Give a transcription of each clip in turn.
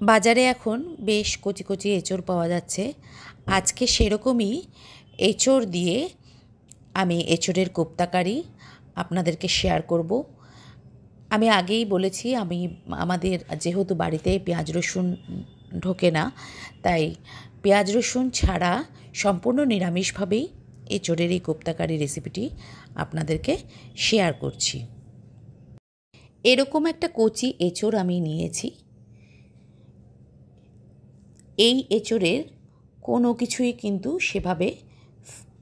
বাজারে এখন বেশ কচি কচি এঁচড় পাওয়া যাচ্ছে। আজকে সেরকমই এঁচড় দিয়ে আমি এঁচড়ের কোপ্তাকারি আপনাদেরকে শেয়ার করব। আমি আগেই বলেছি আমাদের যেহেতু বাড়িতে পেঁয়াজ রসুন ঢোকে না, তাই পেঁয়াজ রসুন ছাড়া সম্পূর্ণ নিরামিষভাবেই এঁচড়ের এই কোপ্তাকারি রেসিপিটি আপনাদেরকে শেয়ার করছি। এরকম একটা কচি এঁচড় আমি নিয়েছি। এই এঁচড়ের কোনো কিছুই কিন্তু সেভাবে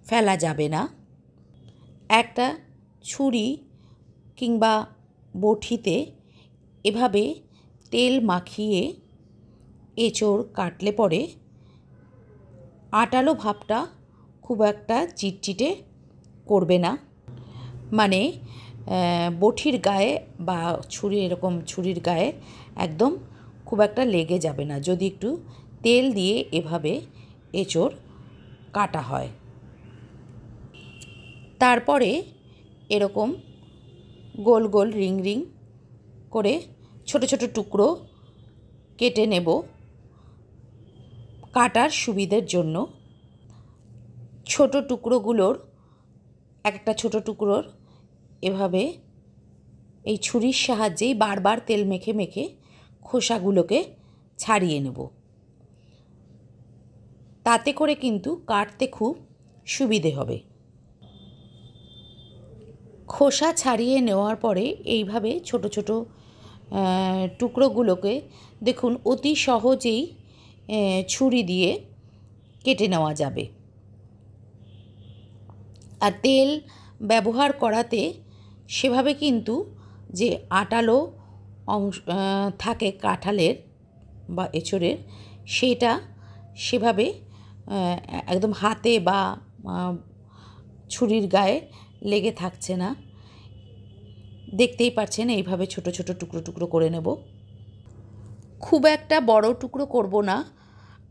ফেলা যাবে না। একটা ছুরি কিংবা বটিতে এভাবে তেল মাখিয়ে এঁচড় কাটলে পরে আটালো ভাবটা খুব একটা চিটচিটে করবে না। মানে বটির গায়ে বা ছুরির গায়ে একদম খুব একটা লেগে যাবে না যদি একটু তেল দিয়ে এভাবে এঁচড় কাটা হয়। তারপরে এরকম গোল গোল রিং রিং করে ছোট ছোট টুকরো কেটে নেব কাটার সুবিধের জন্য। ছোট টুকরোগুলোর একটা ছোট টুকরোর এভাবে এই ছুরির সাহায্যেই বারবার তেল মেখে মেখে খোসাগুলোকে ছাড়িয়ে নেব। তাতে করে কিন্তু কাটতে খুব সুবিধে হবে। খোসা ছাড়িয়ে নেওয়ার পরে এইভাবে ছোট ছোট টুকরোগুলোকে দেখুন অতি সহজেই ছুরি দিয়ে কেটে নেওয়া যাবে। আর তেল ব্যবহার করাতে সেভাবে কিন্তু যে আটালো অংশ থাকে কাঁঠালের বা এঁচড়ের, সেটা সেভাবে একদম হাতে বা ছুরির গায়ে লেগে থাকছে না। দেখতেই পাচ্ছেন এইভাবে ছোট ছোট টুকরো টুকরো করে নেব। খুব একটা বড় টুকরো করব না।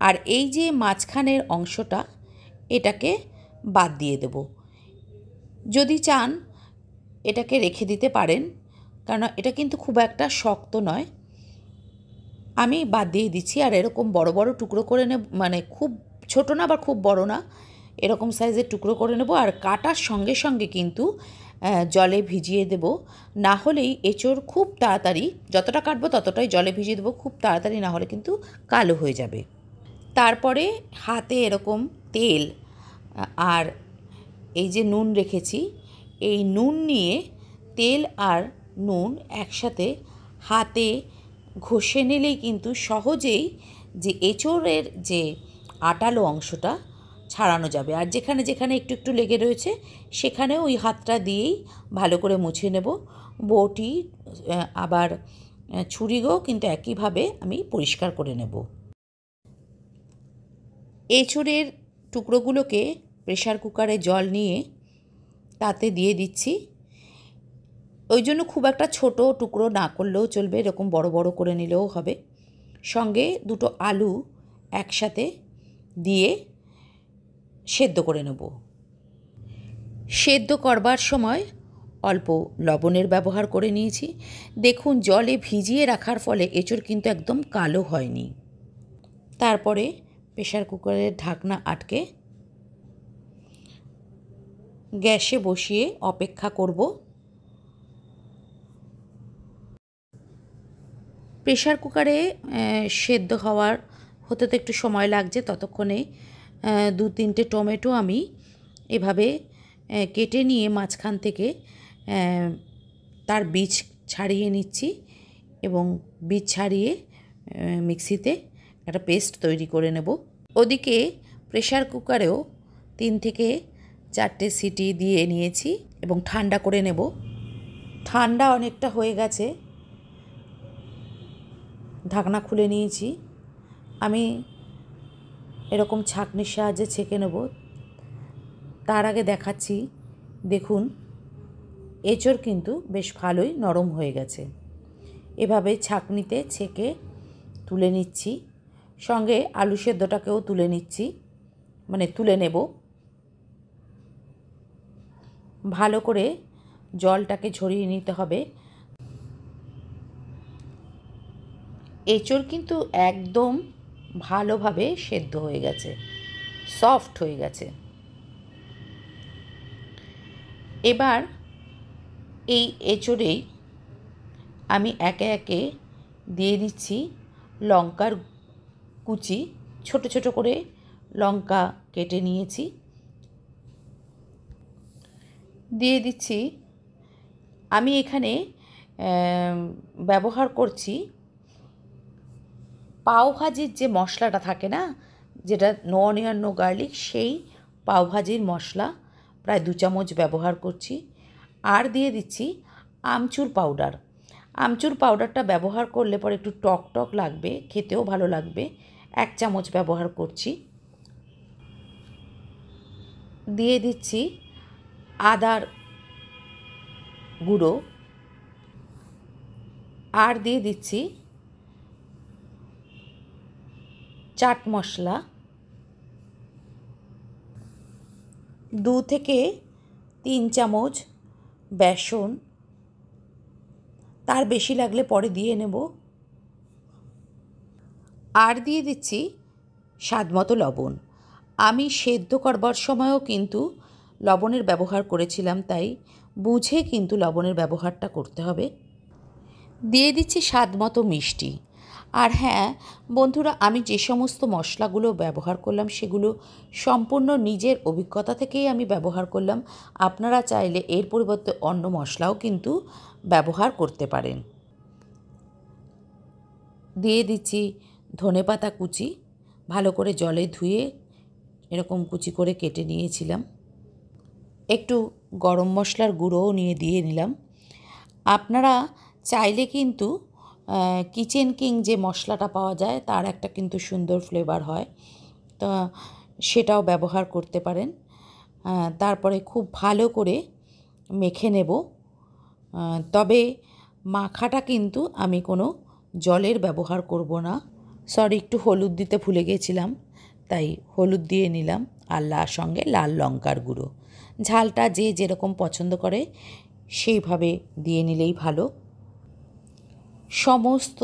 আর এই যে মাঝখানের অংশটা, এটাকে বাদ দিয়ে দেব। যদি চান এটাকে রেখে দিতে পারেন, কারণ এটা কিন্তু খুব একটা শক্ত নয়। আমি বাদ দিয়ে দিচ্ছি। আর এরকম বড় বড় টুকরো করে নেব, মানে খুব ছোট না আবার খুব বড় না, এরকম সাইজের টুকরো করে নেব। আর কাটার সঙ্গে সঙ্গে কিন্তু জলে ভিজিয়ে দেব, না হলেই এঁচড় খুব তাড়াতাড়ি, যতটা কাটবো ততটাই জলে ভিজিয়ে দেবো, খুব তাড়াতাড়ি না হলে কিন্তু কালো হয়ে যাবে। তারপরে হাতে এরকম তেল আর এই যে নুন রেখেছি, এই নুন নিয়ে তেল আর নুন একসাথে হাতে ঘষে নিলেই কিন্তু সহজেই যে এঁচড়ের যে আটালো অংশটা ছাড়ানো যাবে। আর যেখানে যেখানে একটু একটু লেগে রয়েছে সেখানে ওই হাতটা দিয়েই ভালো করে মুছে নেব। বটি আবার ছুরিও কিন্তু একইভাবে আমি পরিষ্কার করে নেব। এঁচড়ের টুকরোগুলোকে প্রেসার কুকারে জল নিয়ে তাতে দিয়ে দিচ্ছি। ওই জন্য খুব একটা ছোট টুকরো না করলেও চলবে, এরকম বড় বড় করে নিলেও হবে। সঙ্গে দুটো আলু একসাথে দিয়ে সেদ্ধ করে নেব। সেদ্ধ করবার সময় অল্প লবণের ব্যবহার করে নিয়েছি। দেখুন জলে ভিজিয়ে রাখার ফলে এঁচড় কিন্তু একদম কালো হয়নি। তারপরে প্রেসার কুকারের ঢাকনা আটকে গ্যাসে বসিয়ে অপেক্ষা করব। প্রেসার কুকারে সেদ্ধ হতে তো একটু সময় লাগছে। ততক্ষণে 2-3টে টমেটো আমি এভাবে কেটে নিয়ে মাঝখান থেকে তার বীজ ছাড়িয়ে নিচ্ছি এবং বীজ ছাড়িয়ে মিক্সিতে একটা পেস্ট তৈরি করে নেব। ওদিকে প্রেসার কুকারেও 3 থেকে 4টে সিটি দিয়ে নিয়েছি এবং ঠান্ডা করে নেব। ঠান্ডা অনেকটা হয়ে গেছে, ঢাকনা খুলে নিয়েছি। আমি এরকম ছাঁকনির সাহায্যে ছেঁকে নেব। তার আগে দেখাচ্ছি, দেখুন এঁচড় কিন্তু বেশ ভালোই নরম হয়ে গেছে। এভাবে ছাঁকনিতে ছেঁকে তুলে নিচ্ছি। সঙ্গে আলু সেদ্ধটাকেও তুলে নিচ্ছি, মানে তুলে নেব। ভালো করে জলটাকে ঝরিয়ে নিতে হবে। এঁচোড় কিন্তু একদম ভালোভাবে সেদ্ধ হয়ে গেছে, সফট হয়ে গেছে। এবার এই এঁচোড়েই আমি একে একে দিয়ে দিচ্ছি লঙ্কার কুচি, ছোট ছোট করে লঙ্কা কেটে নিয়েছি। দিয়ে দিচ্ছি, আমি এখানে ব্যবহার করছি পাওভাজির যে মশলাটা থাকে না, যেটা নো অনিয়ন নো গার্লিক, সেই পাওভাজির মশলা প্রায় 2 চামচ ব্যবহার করছি। আর দিয়ে দিচ্ছি আমচুর পাউডার। আমচুর পাউডারটা ব্যবহার করলে পরে একটু টক টক লাগবে, খেতেও ভালো লাগবে। 1 চামচ ব্যবহার করছি। দিয়ে দিচ্ছি আদার গুঁড়ো, আর দিয়ে দিচ্ছি চাট মশলা, 2 থেকে 3 চামচ বেসন, তার বেশি লাগলে পরে দিয়ে নেব। আর দিয়ে দিচ্ছি স্বাদমতো লবণ। আমি সেদ্ধ করবার সময়ও কিন্তু লবণের ব্যবহার করেছিলাম, তাই বুঝে কিন্তু লবণের ব্যবহারটা করতে হবে। দিয়ে দিচ্ছি স্বাদমতো মিষ্টি। আর হ্যাঁ বন্ধুরা, আমি যে সমস্ত মশলাগুলো ব্যবহার করলাম সেগুলো সম্পূর্ণ নিজের অভিজ্ঞতা থেকেই আমি ব্যবহার করলাম। আপনারা চাইলে এর পরিবর্তে অন্য মশলাও কিন্তু ব্যবহার করতে পারেন। দিয়ে দিচ্ছি ধনেপাতা কুচি, ভালো করে জলে ধুয়ে এরকম কুচি করে কেটে নিয়েছিলাম। একটু গরম মশলার গুঁড়োও দিয়ে নিলাম। আপনারা চাইলে কিন্তু কিচেন কিং যে মশলাটা পাওয়া যায় তার একটা কিন্তু সুন্দর ফ্লেভার হয়, তো সেটাও ব্যবহার করতে পারেন। তারপরে খুব ভালো করে মেখে নেব। তবে মাখাটা কিন্তু আমি কোনো জলের ব্যবহার করব না। সরি, একটু হলুদ দিতে ভুলে গেছিলাম, তাই হলুদ দিয়ে নিলাম। আর সঙ্গে লাল লঙ্কার গুঁড়ো। ঝালটা যে যেরকম পছন্দ করে সেইভাবে দিয়ে নিলেই ভালো। সমস্ত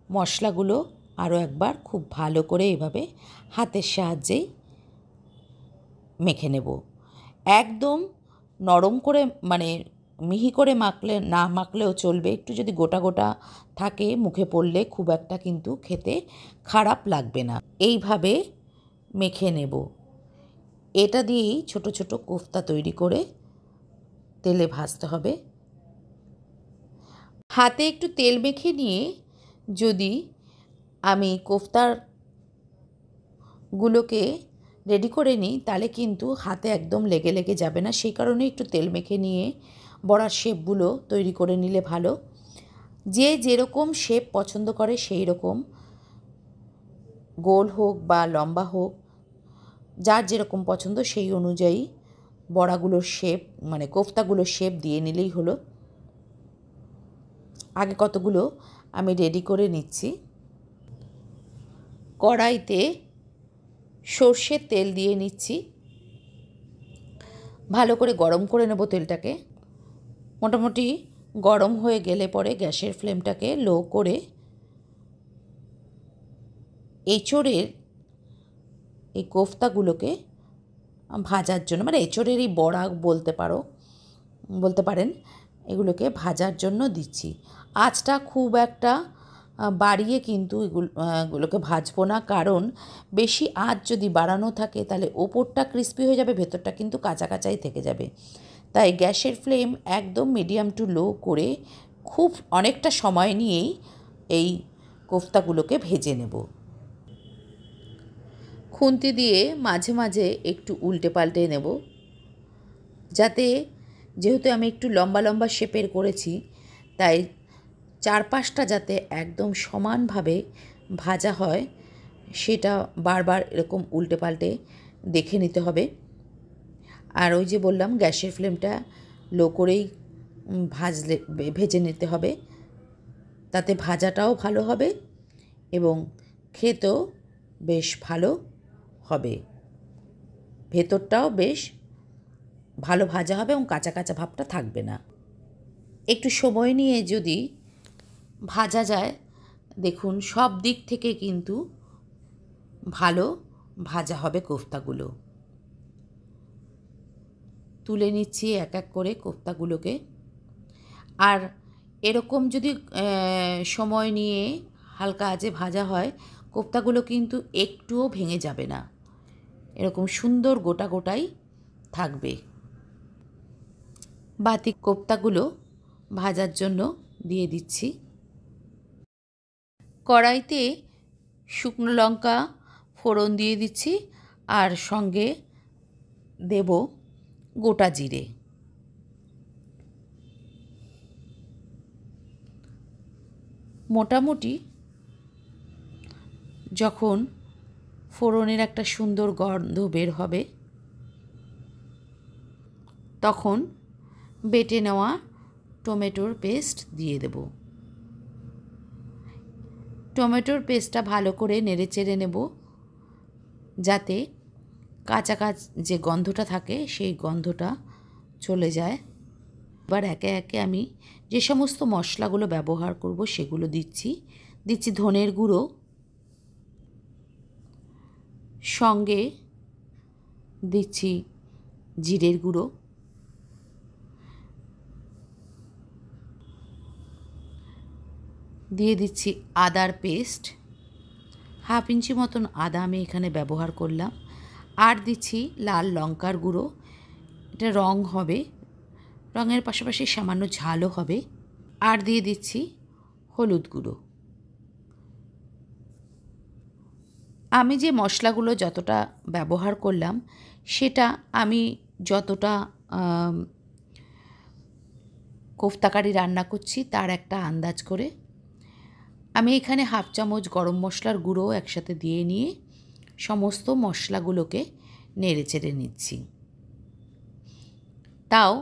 মশলাগুলো আরও একবার খুব ভালো করে এভাবে হাতের সাহায্যেই মেখে নেব। একদম নরম করে, মানে মিহি করে না মাখলেও চলবে, একটু যদি গোটা গোটা থাকে মুখে পড়লে খুব একটা কিন্তু খেতে খারাপ লাগবে না। এইভাবে মেখে নেব। এটা দিয়েই ছোট ছোট কোফতা তৈরি করে তেলে ভাজতে হবে। হাতে একটু তেল মেখে নিয়ে যদি আমি কোফতাগুলোকে রেডি করে নিই তাহলে কিন্তু হাতে একদম লেগে লেগে যাবে না। সেই কারণে একটু তেল মেখে নিয়ে বড়ার শেপগুলো তৈরি করে নিলে ভালো। যে যেরকম শেপ পছন্দ করে সেই রকম, গোল হোক বা লম্বা হোক, যার যেরকম পছন্দ সেই অনুযায়ী বড়াগুলোর শেপ, মানে কোফতাগুলোর শেপ দিয়ে নিলেই হলো। আগে কতগুলো আমি রেডি করে নিচ্ছি। কড়াইতে সর্ষের তেল দিয়ে নিচ্ছি, ভালো করে গরম করে নেব তেলটাকে। মোটামুটি গরম হয়ে গেলে পরে গ্যাসের ফ্লেমটাকে লো করে এঁচোড়ের এই কোফতাগুলোকে ভাজার জন্য, মানে এঁচোড়ের এই বড়া বলতে পারেন, এগুলোকে ভাজার জন্য দিচ্ছি। আঁচটা খুব একটা বাড়িয়ে কিন্তু এগুলোকে ভাজবো না, কারণ বেশি আঁচ যদি বাড়ানো থাকে তাহলে ওপরটা ক্রিস্পি হয়ে যাবে, ভেতরটা কিন্তু কাঁচা কাঁচাই থেকে যাবে। তাই গ্যাসের ফ্লেম একদম মিডিয়াম টু লো করে খুব অনেকটা সময় নিয়েই এই কোফতাগুলোকে ভেজে নেব। খুন্তি দিয়ে মাঝে মাঝে একটু উল্টে পাল্টে নেব, যাতে, যেহেতু আমি একটু লম্বা লম্বা শেপের করেছি, তাই চারপাশটা যাতে একদম সমানভাবে ভাজা হয় সেটা বারবার এরকম উল্টে পাল্টে দেখে নিতে হবে। আর ওই যে বললাম গ্যাসের ফ্লেমটা লো করেই ভেজে নিতে হবে, তাতে ভাজাটাও ভালো হবে এবং খেতেও বেশ ভালো হবে। ভেতরটাও বেশ ভালো ভাজা হবে এবং কাঁচা কাঁচা ভাবটা থাকবে না। একটু সময় নিয়ে যদি ভাজা যায় দেখুন সব দিক থেকে কিন্তু ভালো ভাজা হবে কোফতাগুলো। তুলে নিচ্ছি এক এক করে কোফতাগুলোকে। আর এরকম যদি সময় নিয়ে হালকা আঁচে ভাজা হয়, কোফতাগুলো কিন্তু একটুও ভেঙে যাবে না, এরকম সুন্দর গোটা গোটাই থাকবে। বাতি কোফতাগুলো ভাজার জন্য দিয়ে দিচ্ছি। কড়াইতে শুকনো লঙ্কা ফোড়ন দিয়ে দিচ্ছি, আর সঙ্গে দেব গোটা জিরে। মোটামুটি যখন ফোড়নের একটা সুন্দর গন্ধ বের হবে, তখন বেটে নেওয়া টমেটোর পেস্ট দিয়ে দেব। টমেটোর পেস্টটা ভালো করে নেড়েচেড়ে নেব, যাতে কাঁচা যে গন্ধটা থাকে সেই গন্ধটা চলে যায়। এবার একে একে আমি যে সমস্ত মশলাগুলো ব্যবহার করব সেগুলো দিচ্ছি ধনের গুঁড়ো, সঙ্গে দিচ্ছি জিরের গুঁড়ো, দিয়ে দিচ্ছি আদার পেস্ট, হাফ ইঞ্চি মতন আদা আমি এখানে ব্যবহার করলাম, আর দিচ্ছি লাল লঙ্কার গুঁড়ো। এটা রং হবে, রঙের পাশাপাশি সামান্য ঝালও হবে। আর দিয়ে দিচ্ছি হলুদ গুঁড়ো। আমি যে মশলাগুলো যতটা ব্যবহার করলাম, সেটা আমি যতটা কোফতা কারি রান্না করছি তার একটা আন্দাজ করে আমি এখানে হাফ চামচ গরম মশলার গুঁড়ো একসাথে দিয়ে নিয়ে সমস্ত মশলাগুলোকে নেড়েচেড়ে নিচ্ছি। তাও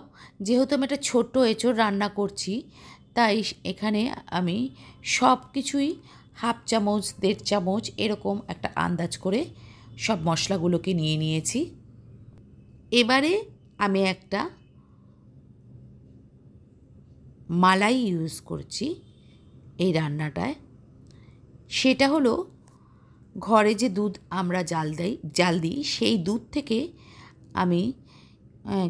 যেহেতু আমি একটা ছোট্ট এঁচোড় রান্না করছি, তাই এখানে আমি সব কিছুই হাফ চামচ 1.5 চামচ এরকম একটা আন্দাজ করে সব মশলাগুলোকে নিয়ে নিয়েছি। এবারে আমি একটা মালাই ইউজ করছি এই রান্নাটায়। সেটা হলো ঘরে যে দুধ আমরা জাল দিই সেই দুধ থেকে আমি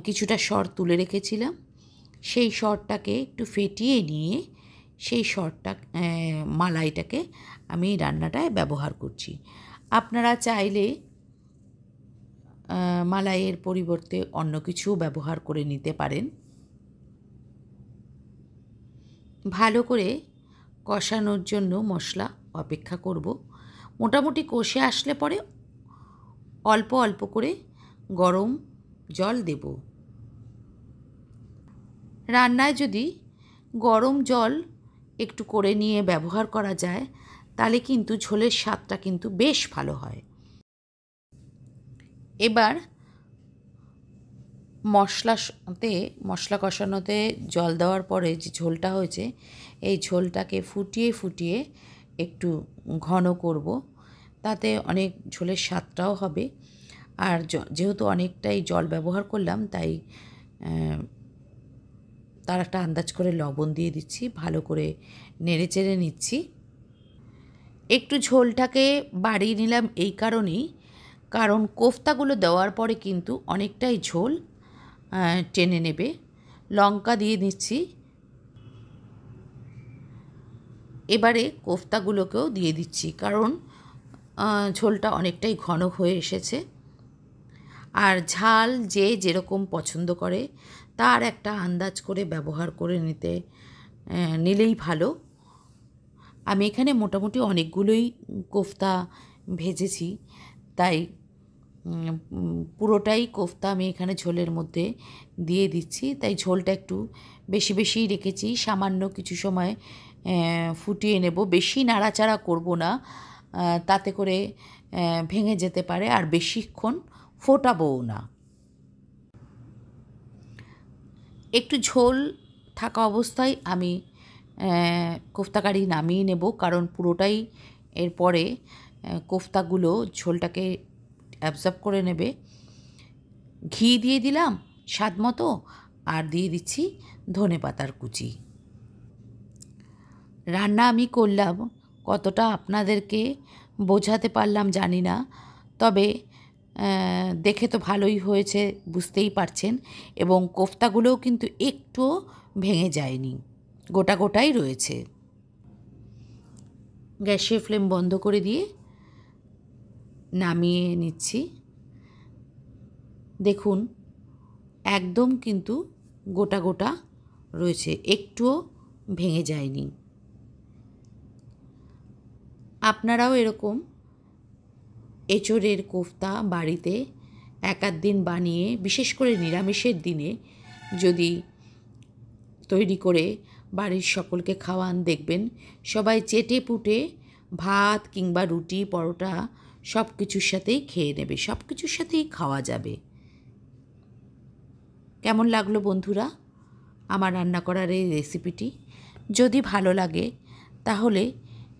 কিছুটা সর তুলে রেখেছিলাম। সেই সরটাকে একটু ফেটিয়ে নিয়ে সেই মালাইটাকে আমি রান্নাটায় ব্যবহার করছি। আপনারা চাইলে মালাইয়ের পরিবর্তে অন্য কিছুও ব্যবহার করে নিতে পারেন। ভালো করে কষানোর জন্য মশলা অপেক্ষা করব। মোটামুটি কষে আসলে পরে অল্প অল্প করে গরম জল দেব। রান্নায় যদি গরম জল একটু করে নিয়ে ব্যবহার করা যায়, তাহলে কিন্তু ঝোলের স্বাদটা কিন্তু বেশ ভালো হয়। এবার মশলা কষানোতে জল দেওয়ার পরে যে ঝোলটা হয়েছে, এই ঝোলটাকে ফুটিয়ে একটু ঘন করব, তাতে অনেক ঝোলের স্বাদটাও হবে। আর যেহেতু অনেকটাই জল ব্যবহার করলাম, তাই তার একটা আন্দাজ করে লবণ দিয়ে দিচ্ছি, ভালো করে নেড়েচেড়ে নিচ্ছি। একটু ঝোলটাকে বাড়িয়ে নিলাম এই কারণেই, কারণ কোফতাগুলো দেওয়ার পরে কিন্তু অনেকটাই ঝোল টেনে নেবে। লঙ্কা দিয়ে দিচ্ছি। এবারে কোফতাগুলোকেও দিয়ে দিচ্ছি, কারণ ঝোলটা অনেকটাই ঘন হয়ে এসেছে। আর ঝাল যে যেরকম পছন্দ করে তার একটা আন্দাজ করে ব্যবহার করে নিলেই ভালো। আমি এখানে মোটামুটি অনেকগুলোই কোফতা ভেজেছি, তাই পুরোটাই কোফতা আমি এখানে ঝোলের মধ্যে দিয়ে দিচ্ছি। তাই ঝোলটা একটু বেশিই রেখেছি, সামান্য কিছু সময় ফুটিয়ে নেব। বেশি নাড়াচাড়া করব না, তাতে করে ভেঙে যেতে পারে, আর বেশিক্ষণ ফোটাবও না। একটু ঝোল থাকা অবস্থায় আমি কোফতা কারি নামিয়ে নেব, কারণ পুরোটাই এরপরে কোফতাগুলো ঝোলটাকে অ্যাবজর্ব করে নেবে। ঘি দিয়ে দিলাম স্বাদ মতো, আর দিয়ে দিচ্ছি ধনেপাতার কুচি। রান্না আমি করলাম কতটা আপনাদেরকে বোঝাতে পারলাম জানি না, তবে দেখে তো ভালোই হয়েছে, বুঝতেই পারছেন। এবং কোফতাগুলোও কিন্তু একটুও ভেঙে যায়নি, গোটা গোটাই রয়েছে। গ্যাসের ফ্লেম বন্ধ করে দিয়ে নামিয়ে নিচ্ছি। দেখুন একদম কিন্তু গোটা গোটা রয়েছে, একটুও ভেঙে যায়নি। আপনারাও এরকম এঁচোড়ের কোফতা বাড়িতে এক আধ দিন বানিয়ে, বিশেষ করে নিরামিষের দিনে যদি তৈরি করে বাড়ির সকলকে খাওয়ান, দেখবেন সবাই চেটে পুটে ভাত কিংবা রুটি পরোটা সব কিছুর সাথেই খেয়ে নেবে, সব কিছুর সাথেই খাওয়া যাবে। কেমন লাগলো বন্ধুরা আমার রান্না করার এই রেসিপিটি? যদি ভালো লাগে তাহলে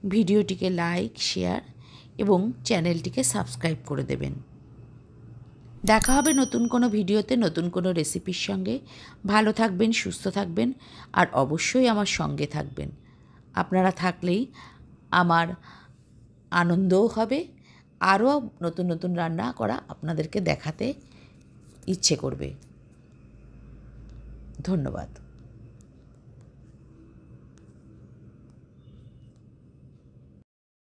ভিডিওটিকে লাইক, শেয়ার এবং চ্যানেলটিকে সাবস্ক্রাইব করে দেবেন। দেখা হবে নতুন কোনো ভিডিওতে, নতুন কোনো রেসিপির সঙ্গে। ভালো থাকবেন, সুস্থ থাকবেন, আর অবশ্যই আমার সঙ্গে থাকবেন। আপনারা থাকলেই আমার আনন্দও হবে, আরও নতুন নতুন রান্না করা আপনাদেরকে দেখাতে ইচ্ছে করবে। ধন্যবাদ।